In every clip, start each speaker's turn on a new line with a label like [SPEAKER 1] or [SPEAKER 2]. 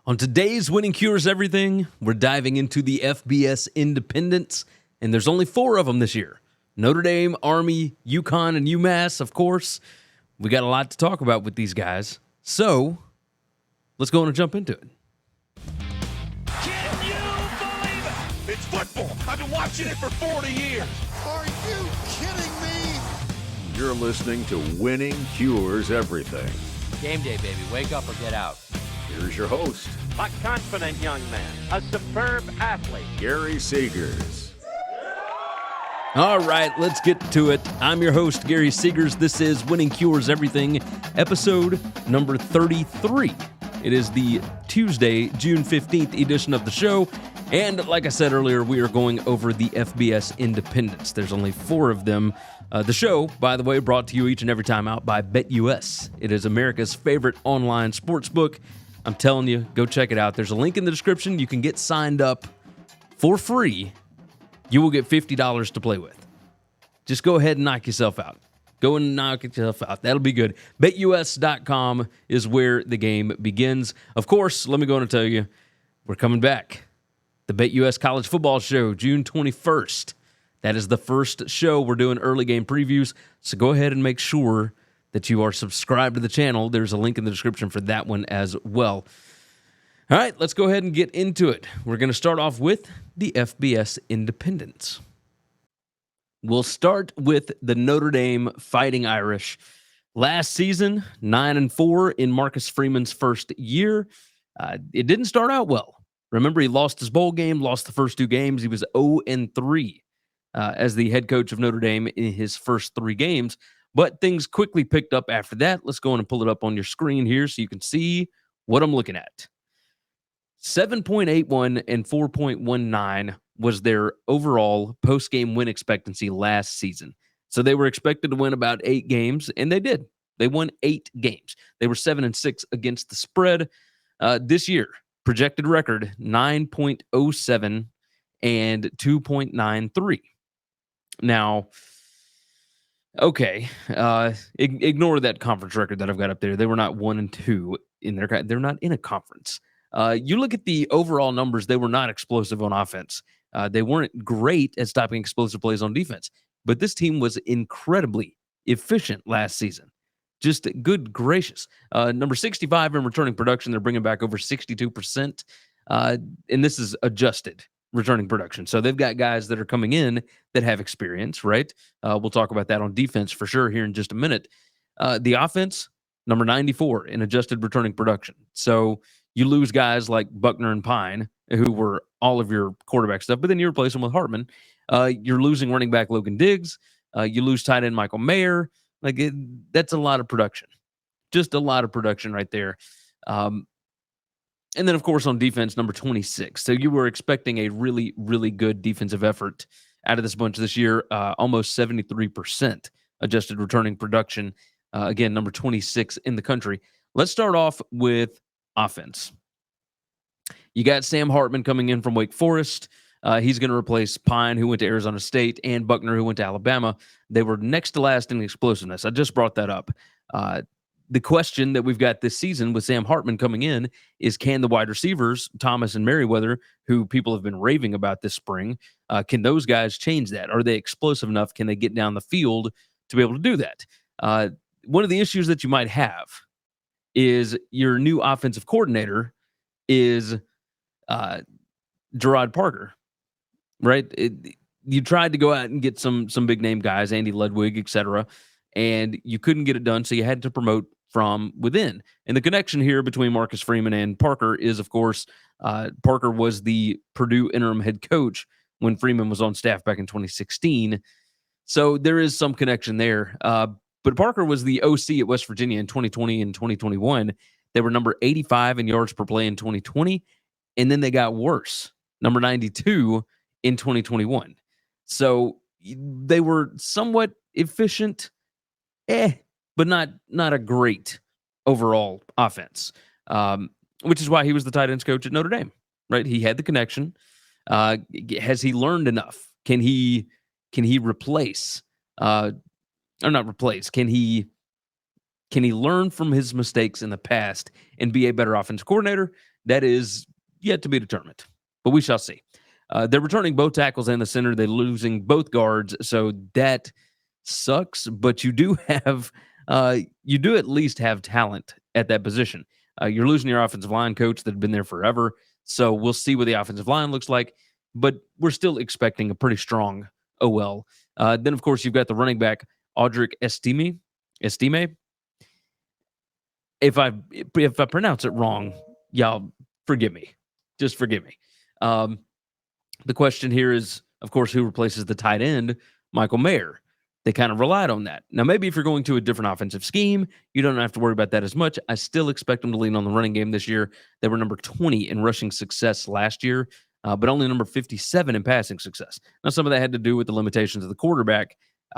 [SPEAKER 1] On today's Winning Cures Everything, we're diving into the FBS Independents, and there's only 4 of them this year. Notre Dame, Army, UConn, and UMass, of course. We got a lot to talk about with these guys. So, let's go on and jump into it.
[SPEAKER 2] Can you believe it? It's football. I've been watching it for 40 years.
[SPEAKER 3] Are you kidding me?
[SPEAKER 4] You're listening to Winning Cures Everything.
[SPEAKER 5] Game day, baby. Wake up or get out.
[SPEAKER 4] Here's your host,
[SPEAKER 6] A confident young man, a superb athlete.
[SPEAKER 4] Gary Seegers.
[SPEAKER 1] All right, let's get to it. I'm your host, Gary Seegers. This is Winning Cures Everything, episode number 33. It is the Tuesday, June 15th edition of the show. And like I said earlier, we are going over the FBS Independents. There's only 4 of them. The show, by the way, brought to you each and every time out by BetUS. It is America's favorite online sports book. I'm telling you, go check it out. There's a link in the description. You can get signed up for free. You will get $50 to play with. Just go ahead and knock yourself out. Go and knock yourself out. That'll be good. BetUS.com is where the game begins. Of course, let me go on and tell you, we're coming back. The BetUS College Football Show, June 21st. That is the first show. We're doing early game previews, so go ahead and make sure that you are subscribed to the channel. There's a link in the description for that one as well. All right, let's go ahead and get into it. We're going to start off with the FBS Independents. We'll start with the Notre Dame Fighting Irish. Last season, 9-4 in Marcus Freeman's first year. It didn't start out well. Remember, he lost his bowl game, lost the first 2 games. He was 0-3 as the head coach of Notre Dame in his first 3 games. But things quickly picked up after that. Let's go on and pull it up on your screen here so you can see what I'm looking at. 7.81 and 4.19 was their overall post-game win expectancy last season. So they were expected to win about 8 games, and they did. They won 8 games. They were 7-6 against the spread. This year, projected record 9.07 and 2.93. Now, okay, ignore that conference record that I've got up there. They were not 1-2 in their. They're not in a conference. You look at the overall numbers; they were not explosive on offense. They weren't great at stopping explosive plays on defense. But this team was incredibly efficient last season. Just good gracious. Number 65 in returning production. They're bringing back over 62%, and this is adjusted returning production. So they've got guys that are coming in that have experience, right? We'll talk about that on defense for sure here in just a minute. The offense, number 94 in adjusted returning production. So you lose guys like Buckner and Pine, who were all of your quarterback stuff, but then you replace them with Hartman. You're losing running back Logan Diggs. You lose tight end Michael Mayer. That's a lot of production. Just a lot of production right there. And then, of course, on defense, number 26. So you were expecting a really, really good defensive effort out of this bunch this year. Almost 73% adjusted returning production. Again, number 26 in the country. Let's start off with offense. You got Sam Hartman coming in from Wake Forest. He's going to replace Pine, who went to Arizona State, and Buckner, who went to Alabama. They were next to last in explosiveness. I just brought that up. The question that we've got this season with Sam Hartman coming in is, can the wide receivers, Thomas and Merriweather, who people have been raving about this spring, can those guys change that? Are they explosive enough? Can they get down the field to be able to do that? One of the issues that you might have is your new offensive coordinator is Gerard Parker, right? You tried to go out and get some big name guys, Andy Ludwig, etc., and you couldn't get it done, so you had to promote from within. And the connection here between Marcus Freeman and Parker is, of course, Parker was the Purdue interim head coach when Freeman was on staff back in 2016. So there is some connection there. But Parker was the OC at West Virginia in 2020 and 2021. They were number 85 in yards per play in 2020, and then they got worse, number 92 in 2021. So they were somewhat efficient, but not a great overall offense, which is why he was the tight ends coach at Notre Dame, right? He had the connection. Has he learned enough? Can he replace, or not replace? Can he learn from his mistakes in the past and be a better offensive coordinator? That is yet to be determined, but we shall see. They're returning both tackles and the center. They're losing both guards, so that sucks. But you do at least have talent at that position. You're losing your offensive line coach that had been there forever, so we'll see what the offensive line looks like. But we're still expecting a pretty strong OL. Then, of course, you've got the running back Audric Estime. If I pronounce it wrong, y'all forgive me. Just forgive me. The question here is, of course, who replaces the tight end, Michael Mayer? They kind of relied on that. Now, maybe if you're going to a different offensive scheme, you don't have to worry about that as much. I still expect them to lean on the running game this year. They were number 20 in rushing success last year, but only number 57 in passing success. Now, some of that had to do with the limitations of the quarterback.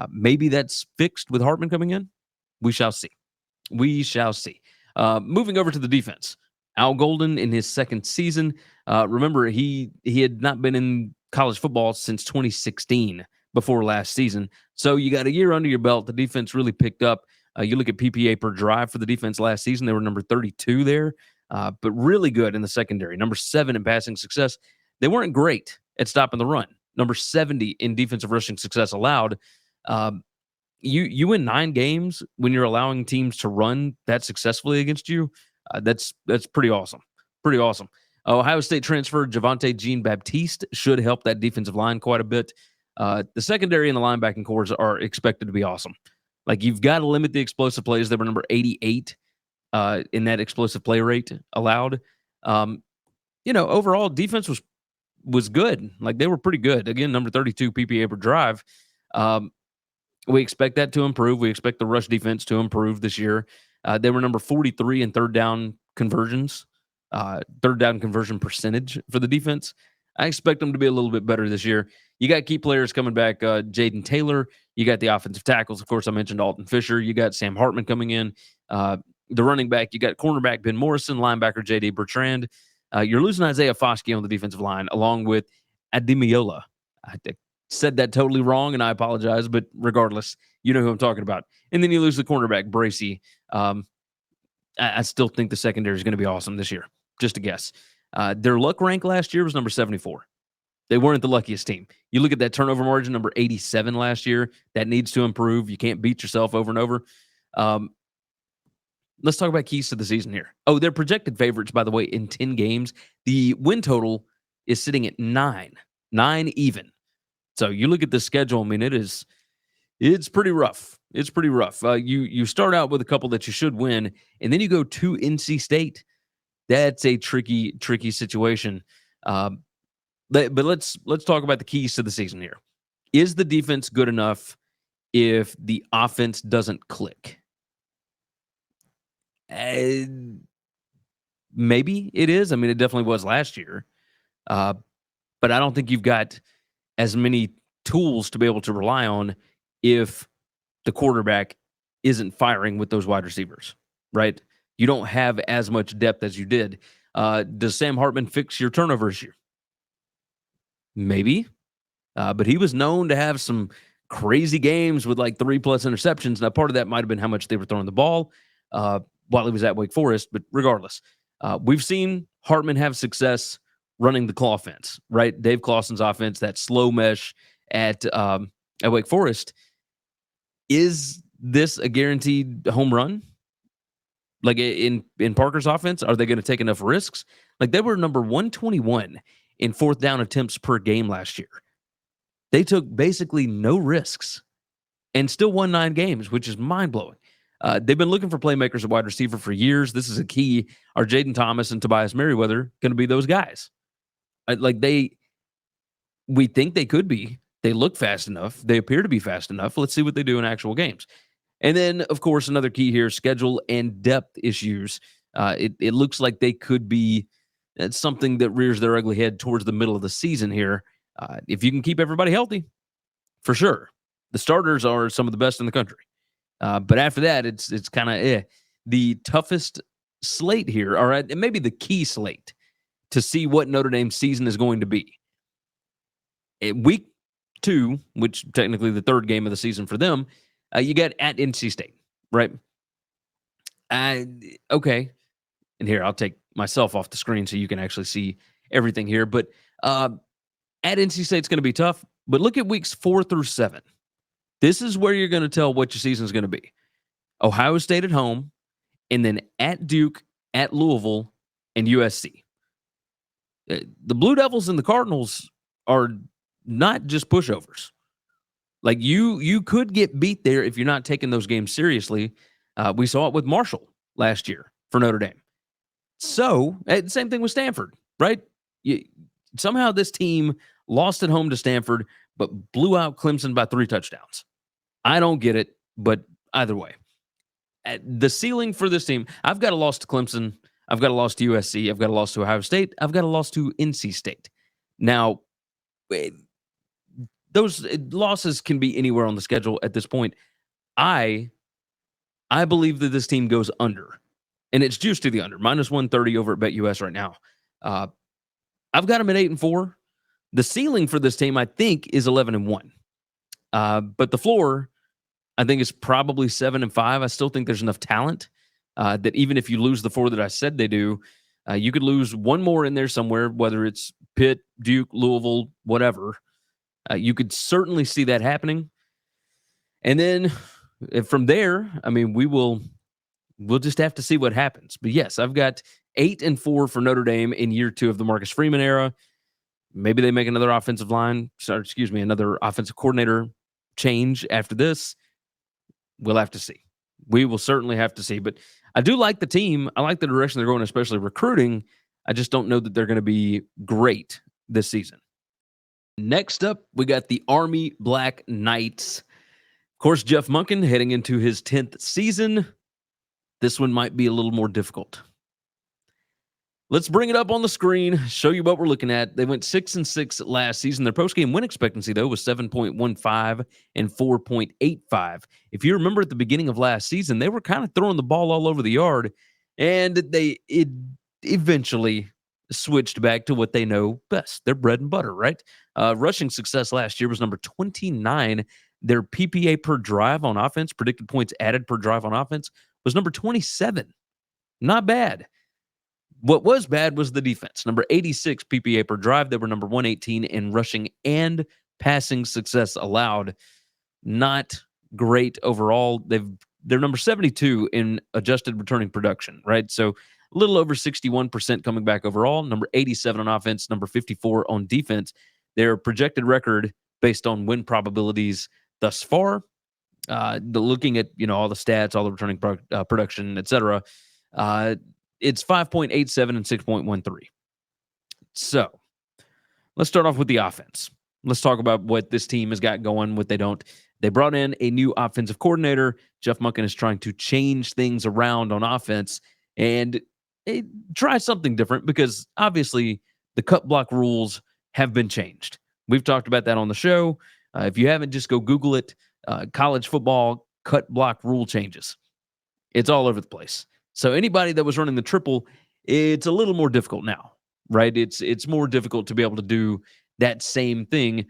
[SPEAKER 1] Maybe that's fixed with Hartman coming in. We shall see. We shall see. Moving over to the defense. Al Golden in his second season. Remember, he had not been in college football since 2016 before last season. So you got a year under your belt. The defense really picked up. You look at PPA per drive for the defense last season. They were number 32 there, but really good in the secondary. Number 7 in passing success. They weren't great at stopping the run. Number 70 in defensive rushing success allowed. You win 9 games when you're allowing teams to run that successfully against you. That's pretty awesome. Pretty awesome. Ohio State transfer Javonte Jean-Baptiste should help that defensive line quite a bit. The secondary and the linebacking cores are expected to be awesome. Like, you've got to limit the explosive plays. They were number 88 in that explosive play rate allowed. Overall defense was good. Like, they were pretty good. Again, number 32 PPA per drive. We expect that to improve. We expect the rush defense to improve this year. They were number 43 in third down conversions, third down conversion percentage for the defense. I expect them to be a little bit better this year. You got key players coming back, Jaden Taylor. You got the offensive tackles. Of course, I mentioned Alton Fisher. You got Sam Hartman coming in. The running back, you got cornerback Ben Morrison, linebacker J.D. Bertrand. You're losing Isaiah Foskey on the defensive line, along with Ademiola. I said that totally wrong, and I apologize, but regardless, you know who I'm talking about. And then you lose the cornerback, Bracey. I still think the secondary is going to be awesome this year. Just a guess. Their luck rank last year was number 74. They weren't the luckiest team. You look at that turnover margin, number 87 last year. That needs to improve. You can't beat yourself over and over. Let's talk about keys to the season here. Oh, they're projected favorites, by the way, in 10 games. The win total is sitting at 9 even. So you look at the schedule. I mean, it's pretty rough. It's pretty rough. You start out with a couple that you should win, and then you go to NC State. That's a tricky situation. But let's talk about the keys to the season here. Is the defense good enough if the offense doesn't click? Maybe it is. I mean, it definitely was last year. But I don't think you've got as many tools to be able to rely on if the quarterback isn't firing with those wide receivers, right? You don't have as much depth as you did. Does Sam Hartman fix your turnover issue? Maybe. But he was known to have some crazy games with like 3+ interceptions. Now, part of that might have been how much they were throwing the ball while he was at Wake Forest. But regardless, we've seen Hartman have success running the claw offense, right? Dave Clawson's offense, that slow mesh at Wake Forest. Is this a guaranteed home run? Like in Parker's offense, are they going to take enough risks? Like, they were number 121 in fourth down attempts per game last year. They took basically no risks and still won 9 games, which is mind-blowing. They've been looking for playmakers at wide receiver for years. This is a key. Are Jaden Thomas and Tobias Merriweather going to be those guys? We think they could be. They look fast enough. They appear to be fast enough. Let's see what they do in actual games. And then, of course, another key here, schedule and depth issues. It looks like they could be something that rears their ugly head towards the middle of the season here. If you can keep everybody healthy, for sure. The starters are some of the best in the country. But after that, it's kind of the toughest slate here, all right, and maybe the key slate to see what Notre Dame's season is going to be. Week 2, which technically the third game of the season for them, you got at NC State, right? Okay. And here, I'll take myself off the screen so you can actually see everything here. But at NC State's going to be tough. But look at weeks 4 through 7. This is where you're going to tell what your season is going to be. Ohio State at home, and then at Duke, at Louisville, and USC. The Blue Devils and the Cardinals are not just pushovers. Like you could get beat there if you're not taking those games seriously. We saw it with Marshall last year for Notre Dame. So, same thing with Stanford, right? Somehow this team lost at home to Stanford, but blew out Clemson by 3 touchdowns. I don't get it, but either way. The ceiling for this team, I've got a loss to Clemson. I've got a loss to USC. I've got a loss to Ohio State. I've got a loss to NC State. Now, those losses can be anywhere on the schedule at this point. I believe that this team goes under, and it's juiced to the under, -130 over at BetUS right now. I've got them at 8-4. The ceiling for this team, I think, is 11-1. But the floor, I think, is probably 7-5. I still think there's enough talent that even if you lose the 4 that I said they do, you could lose one more in there somewhere, whether it's Pitt, Duke, Louisville, whatever. You could certainly see that happening. And then from there, I mean, we'll just have to see what happens. But yes, I've got 8-4 for Notre Dame in year 2 of the Marcus Freeman era. Maybe they make another another offensive coordinator change after this. We'll have to see. We will certainly have to see. But I do like the team. I like the direction they're going, especially recruiting. I just don't know that they're going to be great this season. Next up, we got the Army Black Knights. Of course, Jeff Monken heading into his 10th season. This one might be a little more difficult. Let's bring it up on the screen, show you what we're looking at. They went 6-6 last season. Their postgame win expectancy, though, was 7.15 and 4.85. If you remember at the beginning of last season, they were kind of throwing the ball all over the yard, and it eventually switched back to what they know best, their bread and butter, right? Rushing success last year was number 29. Their PPA per drive on offense, predicted points added per drive on offense, was number 27. Not bad. What was bad was the defense. Number 86 PPA per drive. They were number 118 in rushing and passing success allowed. Not great overall. They're number 72 in adjusted returning production, right? So a little over 61% coming back overall. Number 87 on offense, number 54 on defense. Their projected record based on win probabilities thus far, looking at all the stats, all the returning production, etc., it's 5.87 and 6.13. So let's start off with the offense. Let's talk about what this team has got going, what they don't. They brought in a new offensive coordinator. Jeff Monken is trying to change things around on offense and try something different because obviously the cut block rules have been changed. We've talked about that on the show. If you haven't, just go Google it. College football cut block rule changes. It's all over the place. So anybody that was running the triple, it's a little more difficult now, right? It's more difficult to be able to do that same thing.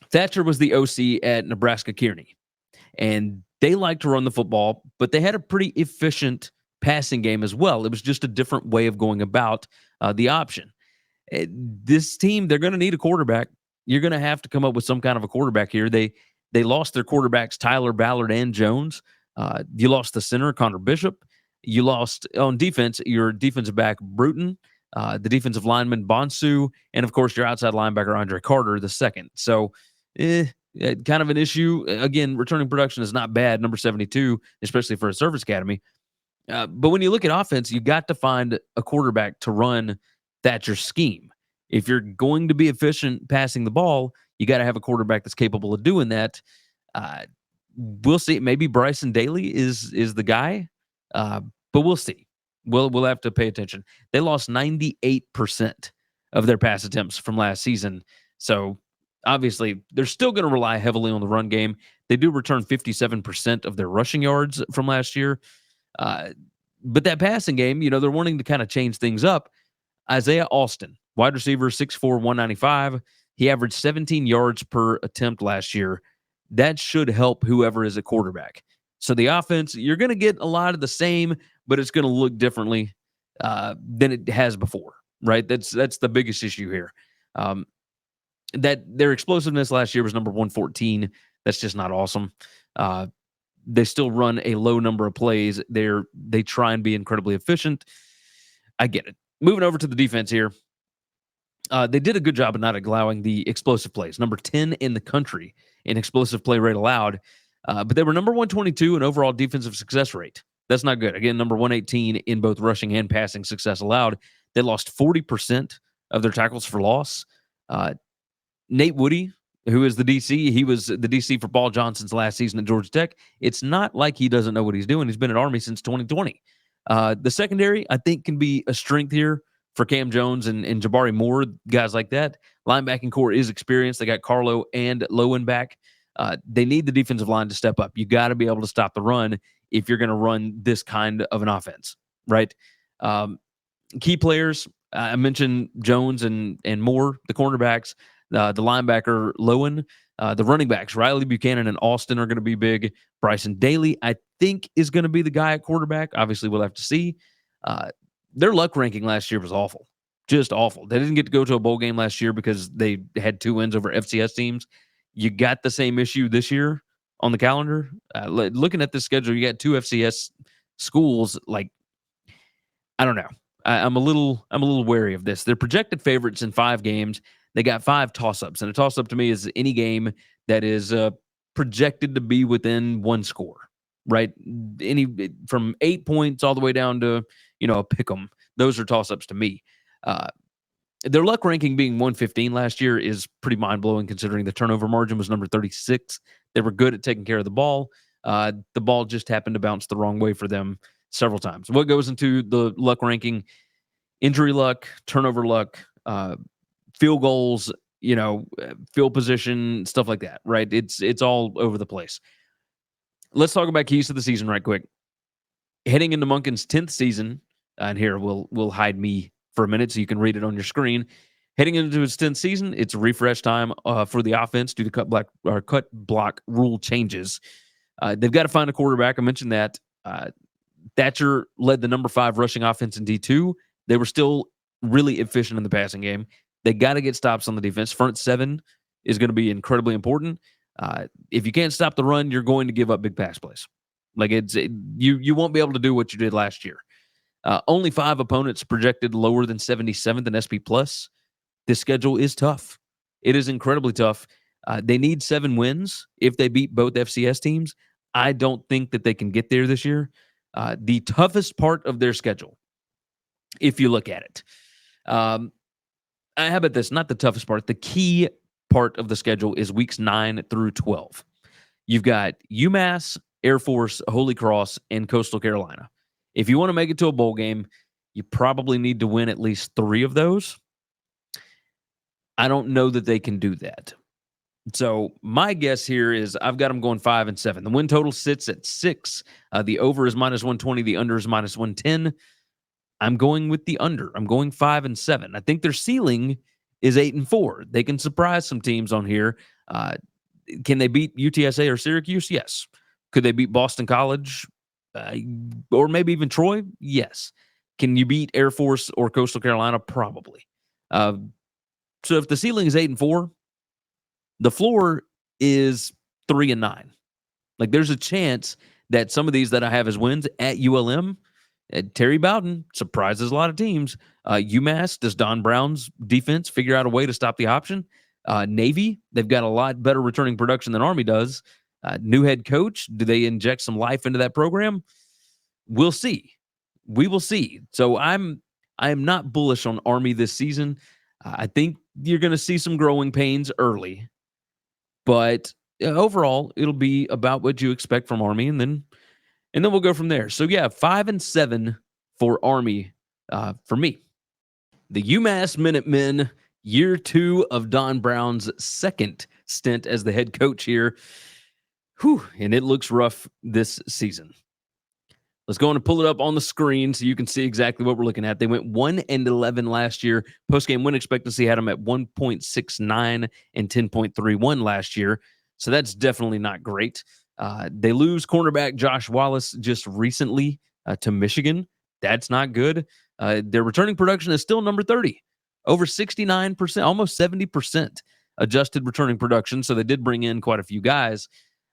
[SPEAKER 1] Thatcher was the OC at Nebraska Kearney, and they like to run the football, but they had a pretty efficient passing game as well. It was just a different way of going about the option. This team, they're going to need a quarterback. You're going to have to come up with some kind of a quarterback here. They lost their quarterbacks, Tyler Ballard and Jones. You lost the center, Connor Bishop. You lost on defense, your defensive back, Bruton, the defensive lineman, Bonsu, and, of course, your outside linebacker, Andre Carter, the second. So, kind of an issue. Again, returning production is not bad, number 72, especially for a service academy. But when you look at offense, you got to find a quarterback to run Thatcher's scheme. If you're going to be efficient passing the ball, you got to have a quarterback that's capable of doing that. We'll see. Maybe Bryson Daly is the guy. But we'll see. We'll have to pay attention. They lost 98% of their pass attempts from last season. So obviously they're still going to rely heavily on the run game. They do return 57% of their rushing yards from last year. But that passing game, they're wanting to kind of change things up. Isaiah Austin, wide receiver, 6'4", 195. He averaged 17 yards per attempt last year. That should help whoever is a quarterback. So the offense, you're going to get a lot of the same, but it's going to look differently. than it has before, right? That's the biggest issue here. That their explosiveness last year was number 114. That's just not awesome. They still run a low number of plays. They try and be incredibly efficient. I get it. Moving over to the defense here. They did a good job of not allowing the explosive plays. Number 10 in the country in explosive play rate allowed. But they were number 122 in overall defensive success rate. That's not good. Again, number 118 in both rushing and passing success allowed. They lost 40% of their tackles for loss. Nate Woody, who is the DC, he was the DC for Paul Johnson's last season at Georgia Tech. It's not like he doesn't know what he's doing. He's been at Army since 2020. The secondary, I think, can be a strength here for Cam Jones and Jabari Moore, guys like that. Linebacking core is experienced. They got Carlo and Lowen back. They need the defensive line to step up. You got to be able to stop the run if you're going to run this kind of an offense, right? Key players, I mentioned Jones and Moore, the cornerbacks, the linebacker Lowen, the running backs, Riley Buchanan and Austin are going to be big. Bryson Daly, I think, is going to be the guy at quarterback. Obviously, we'll have to see. Their luck ranking last year was awful, just awful. They didn't get to go to a bowl game last year because they had 2 wins over FCS teams. You got the same issue this year on the calendar. Looking at the schedule, you got 2 FCS schools. Like, I don't know. I'm a little wary of this. They're projected favorites in 5 games. They got 5 toss-ups, and a toss-up to me is any game that is projected to be within 1 score, right? Any from 8 points all the way down to a pick 'em. Those are toss-ups to me. Their luck ranking being 115 last year is pretty mind-blowing considering the turnover margin was number 36. They were good at taking care of the ball. The ball just happened to bounce the wrong way for them several times. What goes into the luck ranking? Injury luck, turnover luck, field goals, field position, stuff like that, right? It's all over the place. Let's talk about keys to the season right quick. Heading into Monken's 10th season, and here we'll hide me for a minute so you can read it on your screen. Heading into his 10th season, it's refresh time for the offense due to cut block rule changes. They've got to find a quarterback. I mentioned that. Thatcher led the number 5 rushing offense in D2. They were still really efficient in the passing game. They got to get stops on the defense. Front 7 is going to be incredibly important. If you can't stop the run, you're going to give up big pass plays. Like you won't be able to do what you did last year. Only 5 opponents projected lower than 77th in SP+. This schedule is tough. It is incredibly tough. They need 7 wins if they beat both FCS teams. I don't think that they can get there this year. The toughest part of their schedule, if you look at it. How about this? Not the toughest part. The key part of the schedule is weeks 9 through 12. You've got UMass, Air Force, Holy Cross, and Coastal Carolina. If you want to make it to a bowl game, you probably need to win at least 3 of those. I don't know that they can do that. So my guess here is I've got them going 5 and 7. The win total sits at 6. The over is -120. The under is -110. I'm going with the under. I'm going 5 and 7. I think their ceiling is 8 and 4. They can surprise some teams on here. Can they beat UTSA or Syracuse? Yes. Could they beat Boston College or maybe even Troy? Yes. Can you beat Air Force or Coastal Carolina? Probably. So if the ceiling is 8 and 4, the floor is 3 and 9. Like there's a chance that some of these that I have as wins at ULM, Terry Bowden surprises a lot of teams. UMass, does Don Brown's defense figure out a way to stop the option? Navy, they've got a lot better returning production than Army does. New head coach, do they inject some life into that program? We'll see. We will see. So I am not bullish on Army this season. I think you're going to see some growing pains early. But overall, it'll be about what you expect from Army, and then we'll go from there. So, yeah, 5 and 7 for Army for me. The UMass Minutemen, year 2 of Don Brown's second stint as the head coach here. Whew, and it looks rough this season. Let's go on and pull it up on the screen so you can see exactly what we're looking at. They went 1 and 11 last year. Post-game win expectancy had them at 1.69 and 10.31 last year. So that's definitely not great. They lose cornerback Josh Wallace just recently to Michigan. That's not good. Their returning production is still number 30, over 69%, almost 70% adjusted returning production. So they did bring in quite a few guys.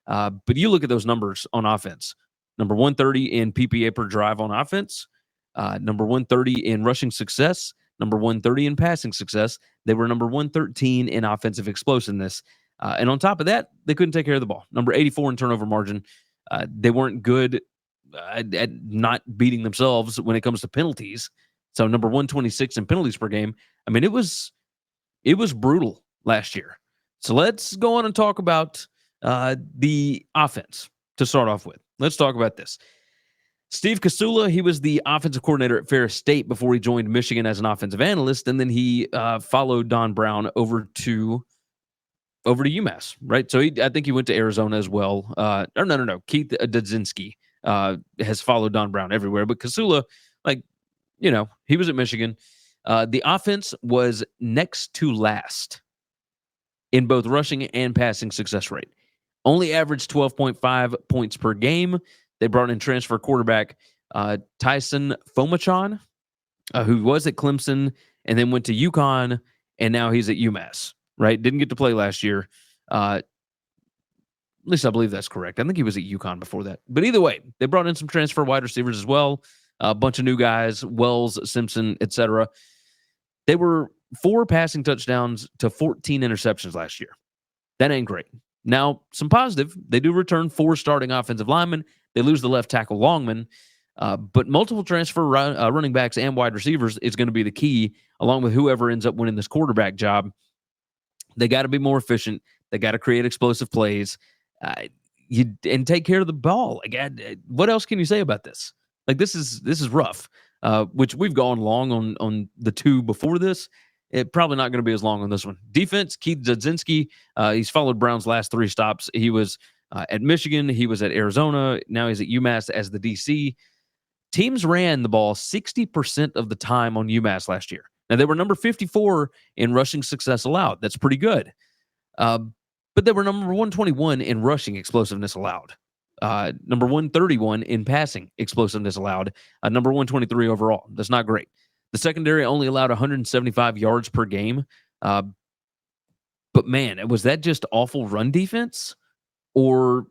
[SPEAKER 1] But you look at those numbers on offense. Number 130 in PPA per drive on offense. Number 130 in rushing success. Number 130 in passing success. They were number 113 in offensive explosiveness. And on top of that, they couldn't take care of the ball. Number 84 in turnover margin. They weren't good at not beating themselves when it comes to penalties. So number 126 in penalties per game. I mean, it was brutal last year. So let's go on and talk about the offense to start off with. Let's talk about this. Steve Kasula, he was the offensive coordinator at Ferris State before he joined Michigan as an offensive analyst, and then he followed Don Brown over to UMass, right? So I think he went to Arizona as well. No. Keith Dudzinski has followed Don Brown everywhere, but Kasula, he was at Michigan. The offense was next to last in both rushing and passing success rate. Only averaged 12.5 points per game. They brought in transfer quarterback Tyson Fomachon, who was at Clemson and then went to UConn, and now he's at UMass, right? Didn't get to play last year. At least I believe that's correct. I think he was at UConn before that. But either way, they brought in some transfer wide receivers as well. A bunch of new guys, Wells, Simpson, etc. They were 4 passing touchdowns to 14 interceptions last year. That ain't great. Now, some positive. They do return 4 starting offensive linemen. They lose the left tackle Longman. But multiple transfer running backs and wide receivers is going to be the key, along with whoever ends up winning this quarterback job. They got to be more efficient. They got to create explosive plays. And take care of the ball. What else can you say about this? This is rough. Which we've gone long on the 2 before this. It probably not going to be as long on this one. Defense, Keith Dudzinski. He's followed Brown's last 3 stops. He was at Michigan. He was at Arizona. Now he's at UMass as the DC. Teams ran the ball 60% of the time on UMass last year. Now, they were number 54 in rushing success allowed. That's pretty good. But they were number 121 in rushing explosiveness allowed. Number 131 in passing explosiveness allowed. Number 123 overall. That's not great. The secondary only allowed 175 yards per game. But man, was that just awful run defense? Or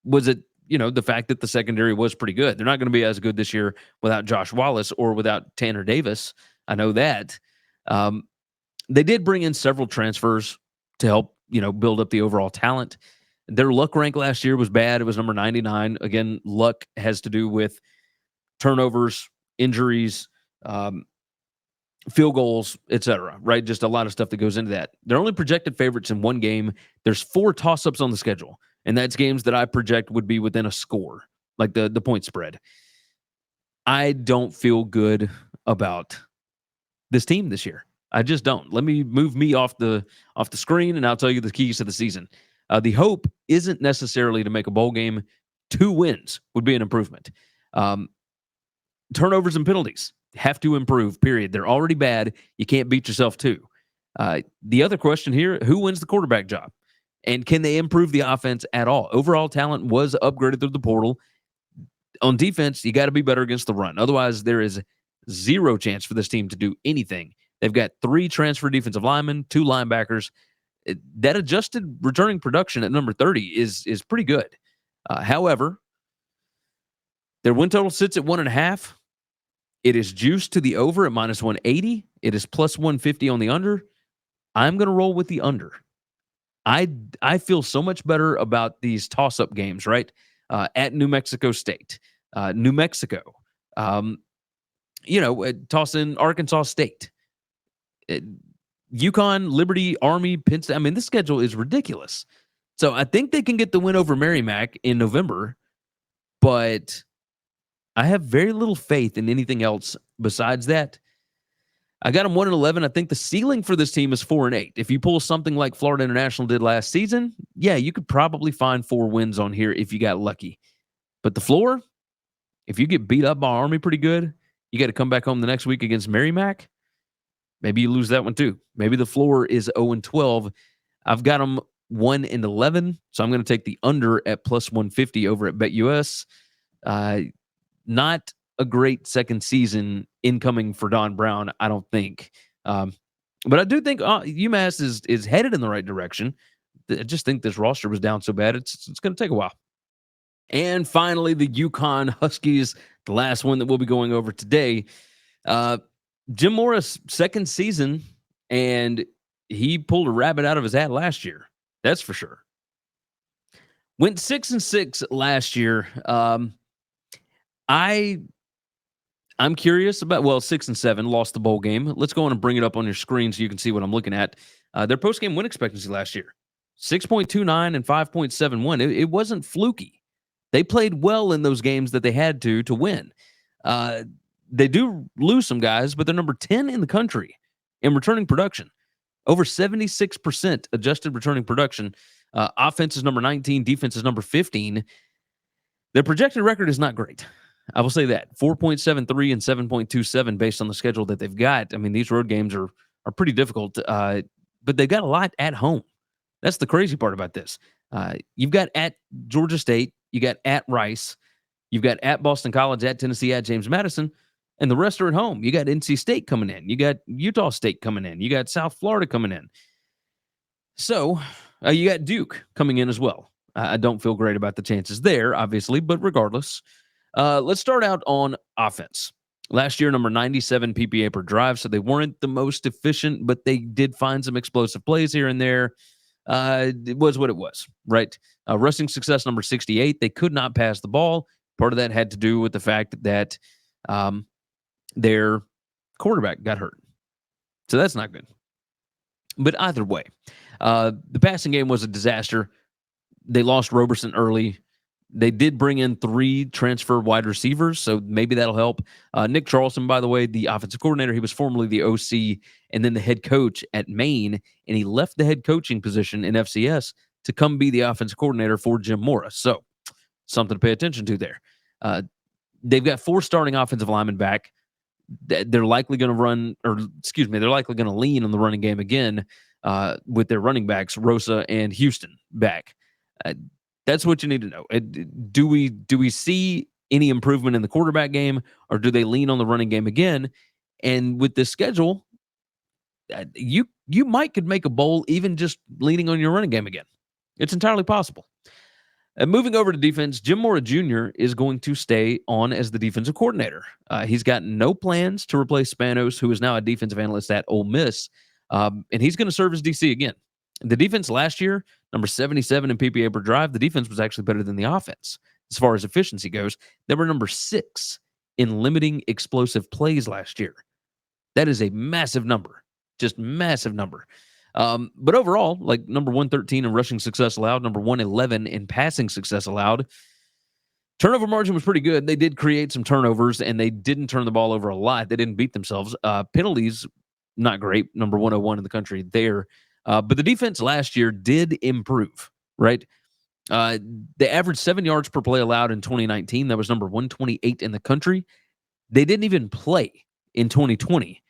[SPEAKER 1] was it, the fact that the secondary was pretty good? They're not going to be as good this year without Josh Wallace or without Tanner Davis. I know that. They did bring in several transfers to help, build up the overall talent. Their luck rank last year was bad. It was number 99. Again, luck has to do with turnovers, injuries, field goals, etc., right? Just a lot of stuff that goes into that. They're only projected favorites in 1 game. There's 4 toss-ups on the schedule, and that's games that I project would be within a score, like the point spread. I don't feel good about this team this year. I just don't. Let me move me off the screen, and I'll tell you the keys to the season. The hope isn't necessarily to make a bowl game. 2 wins would be an improvement. Turnovers and penalties have to improve, period. They're already bad. You can't beat yourself too. The other question here, who wins the quarterback job? And can they improve the offense at all? Overall talent was upgraded through the portal. On defense, you got to be better against the run. Otherwise, there is 0 chance for this team to do anything. They've got 3 transfer defensive linemen, 2 linebackers. That adjusted returning production at number 30 is pretty good. However, their win total sits at 1.5. It is juiced to the over at minus 180. It is plus 150 on the under. I'm going to roll with the under. I feel so much better about these toss-up games, right? At New Mexico State, New Mexico, toss in Arkansas State, UConn, Liberty, Army, Penn State. I mean, this schedule is ridiculous. So I think they can get the win over Merrimack in November, but I have very little faith in anything else besides that. I got them 1-11. I think the ceiling for this team is 4-8. If you pull something like Florida International did last season, yeah, you could probably find 4 wins on here if you got lucky. But the floor, if you get beat up by Army pretty good, you got to come back home the next week against Merrimack. Maybe you lose that one too. Maybe the floor is 0-12. I've got them 1-11, so I'm going to take the under at plus 150 over at BetUS. Not a great second season incoming for Don Brown, I don't think. But I do think UMass is headed in the right direction. I just think this roster was down so bad, it's going to take a while. And finally, the UConn Huskies, the last one that we'll be going over today. Jim Morris, second season, and he pulled a rabbit out of his hat last year. That's for sure. Went 6-6 last year. I'm curious about, 6-7, lost the bowl game. Let's go on and bring it up on your screen so you can see what I'm looking at. Their post-game win expectancy last year, 6.29 and 5.71. It wasn't fluky. They played well in those games that they had to win. They do lose some guys, but they're number 10 in the country in returning production. Over 76% adjusted returning production. Offense is number 19. Defense is number 15. Their projected record is not great. I will say that. 4.73 and 7.27 based on the schedule that they've got. I mean, these road games are pretty difficult, but they've got a lot at home. That's the crazy part about this. You've got at Georgia State. You got at Rice. You've got at Boston College, at Tennessee, at James Madison. And the rest are at home. You got NC State coming in. You got Utah State coming in. You got South Florida coming in. So you got Duke coming in as well. I don't feel great about the chances there, obviously, but regardless. Let's start out on offense. Last year, number 97 PPA per drive, so they weren't the most efficient, but they did find some explosive plays here and there. It was what it was, right? Rushing success, number 68. They could not pass the ball. Part of that had to do with the fact that their quarterback got hurt. So that's not good. But either way, the passing game was a disaster. They lost Roberson early. They did bring in 3 transfer wide receivers, so maybe that'll help. Nick Charleston, by the way, the offensive coordinator, he was formerly the OC and then the head coach at Maine, and he left the head coaching position in FCS to come be the offensive coordinator for Jim Morris. So something to pay attention to there. They've got 4 starting offensive linemen back. They're likely going to they're likely going to lean on the running game again with their running backs, Rosa and Houston, back. That's what you need to know. Do we see any improvement in the quarterback game, or do they lean on the running game again? And with this schedule, you could make a bowl even just leaning on your running game again. It's entirely possible. Moving over to defense, Jim Mora Jr. is going to stay on as the defensive coordinator. He's got no plans to replace Spanos, who is now a defensive analyst at Ole Miss, and he's going to serve as DC again. The defense last year, number 77 in PPA per drive, the defense was actually better than the offense as far as efficiency goes. They were number 6 in limiting explosive plays last year. That is a massive number, just massive number. But overall, like number 113 in rushing success allowed, number 111 in passing success allowed. Turnover margin was pretty good. They did create some turnovers, and they didn't turn the ball over a lot. They didn't beat themselves. Penalties, not great, number 101 in the country there. But the defense last year did improve, right? They averaged 7 yards per play allowed in 2019. That was number 128 in the country. They didn't even play in 2020.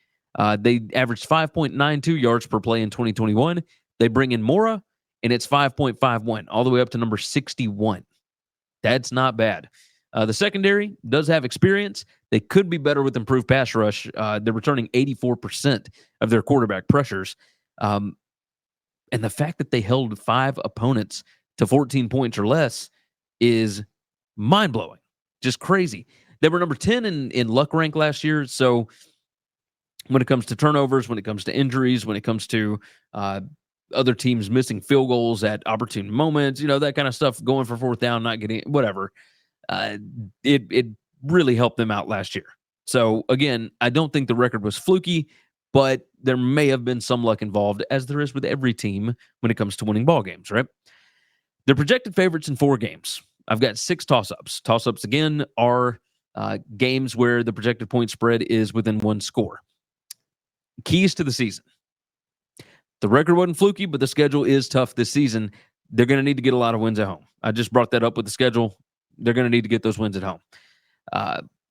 [SPEAKER 1] They averaged 5.92 yards per play in 2021. They bring in Mora, and it's 5.51, all the way up to number 61. That's not bad. The secondary does have experience. They could be better with improved pass rush. They're returning 84% of their quarterback pressures. And the fact that they held 5 opponents to 14 points or less is mind-blowing. Just crazy. They were number 10 in luck rank last year. So when it comes to turnovers, when it comes to injuries, when it comes to other teams missing field goals at opportune moments, that kind of stuff, going for 4th down, not getting whatever, it really helped them out last year. So again, I don't think the record was fluky, but there may have been some luck involved, as there is with every team when it comes to winning ball games, right? They're projected favorites in 4 games. I've got 6 toss-ups. Toss-ups, again, are games where the projected point spread is within 1 score. Keys to the season. The record wasn't fluky, but the schedule is tough this season. They're going to need to get a lot of wins at home. I just brought that up with the schedule. They're going to need to get those wins at home.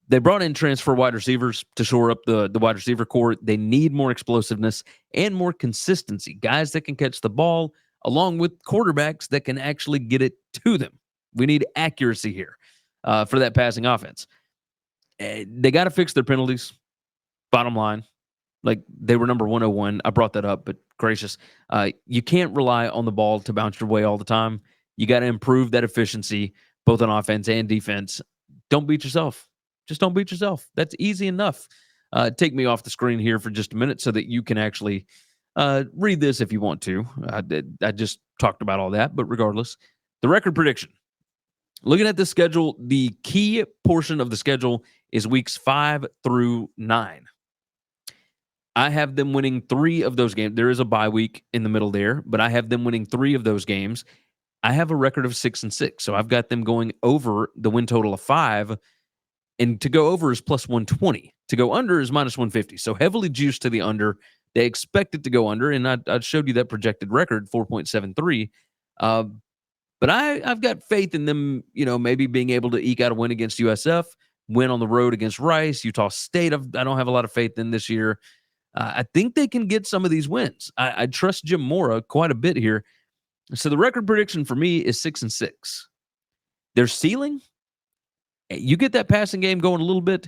[SPEAKER 1] They brought in transfer wide receivers to shore up the wide receiver core. They need more explosiveness and more consistency. Guys that can catch the ball, along with quarterbacks that can actually get it to them. We need accuracy here for that passing offense. They got to fix their penalties, bottom line. Like, they were number 101. I brought that up, but gracious. You can't rely on the ball to bounce your way all the time. You got to improve that efficiency, both on offense and defense. Don't beat yourself. Just don't beat yourself. That's easy enough. Take me off the screen here for just a minute so that you can actually read this if you want to. I just talked about all that, but regardless, the record prediction. Looking at the schedule, the key portion of the schedule is weeks 5 through 9. I have them winning 3 of those games. There is a bye week in the middle there, but I have them winning 3 of those games. I have a record of 6-6, so I've got them going over the win total of 5, and to go over is plus 120. To go under is minus 150, so heavily juiced to the under. They expect it to go under, and I showed you that projected record, 4.73. But I've got faith in them, maybe being able to eke out a win against USF, win on the road against Rice, Utah State. I don't have a lot of faith in this year. I think they can get some of these wins. I trust Jim Mora quite a bit here. So the record prediction for me is 6-6. Their ceiling, you get that passing game going a little bit,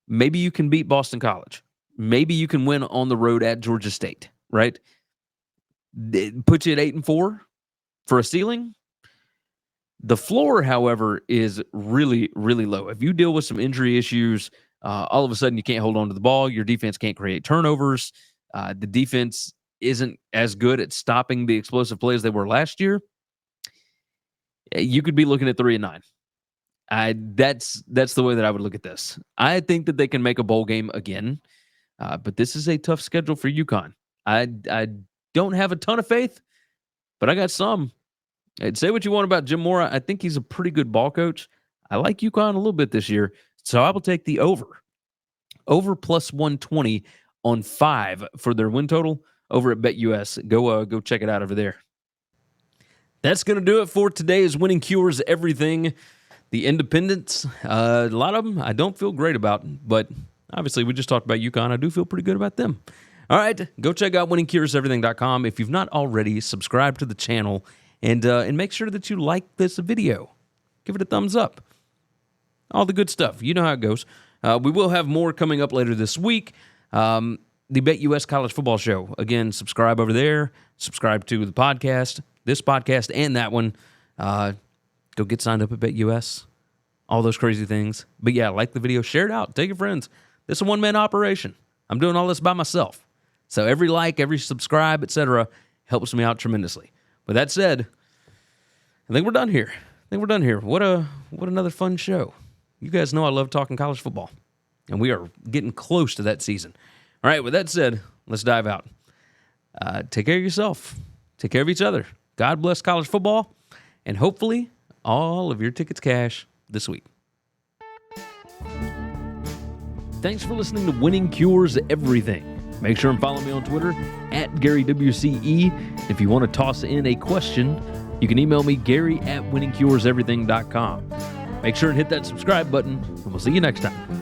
[SPEAKER 1] maybe you can beat Boston College. Maybe you can win on the road at Georgia State, right? It puts you at 8-4 for a ceiling. The floor, however, is really, really low. If you deal with some injury issues, all of a sudden you can't hold on to the ball, your defense can't create turnovers, the defense isn't as good at stopping the explosive plays they were last year, you could be looking at 3-9. That's the way that I would look at this. I think that they can make a bowl game again, but this is a tough schedule for UConn. I don't have a ton of faith, but I got some. And say what you want about Jim Mora. I think he's a pretty good ball coach. I like UConn a little bit this year, so I will take the over. Over plus 120 on 5 for their win total over at BetUS. Go check it out over there. That's going to do it for today's Winning Cures Everything. The Independents, a lot of them I don't feel great about, but obviously we just talked about UConn. I do feel pretty good about them. All right, go check out winningcureseverything.com. If you've not already, subscribe to the channel and make sure that you like this video. Give it a thumbs up. All the good stuff. You know how it goes. We will have more coming up later this week. The BetUS College Football Show. Again, subscribe over there. Subscribe to the podcast, this podcast, and that one. Go get signed up at BetUS. All those crazy things. But yeah, like the video. Share it out. Tell your friends. This is a one-man operation. I'm doing all this by myself. So every like, every subscribe, etc. helps me out tremendously. With that said, I think we're done here. What another fun show. You guys know I love talking college football, and we are getting close to that season. All right, with that said, let's dive out. Take care of yourself. Take care of each other. God bless college football, and hopefully all of your tickets cash this week. Thanks for listening to Winning Cures Everything. Make sure and follow me on Twitter at GaryWCE. If you want to toss in a question, you can email me, Gary@winningcureseverything.com. Make sure and hit that subscribe button, and we'll see you next time.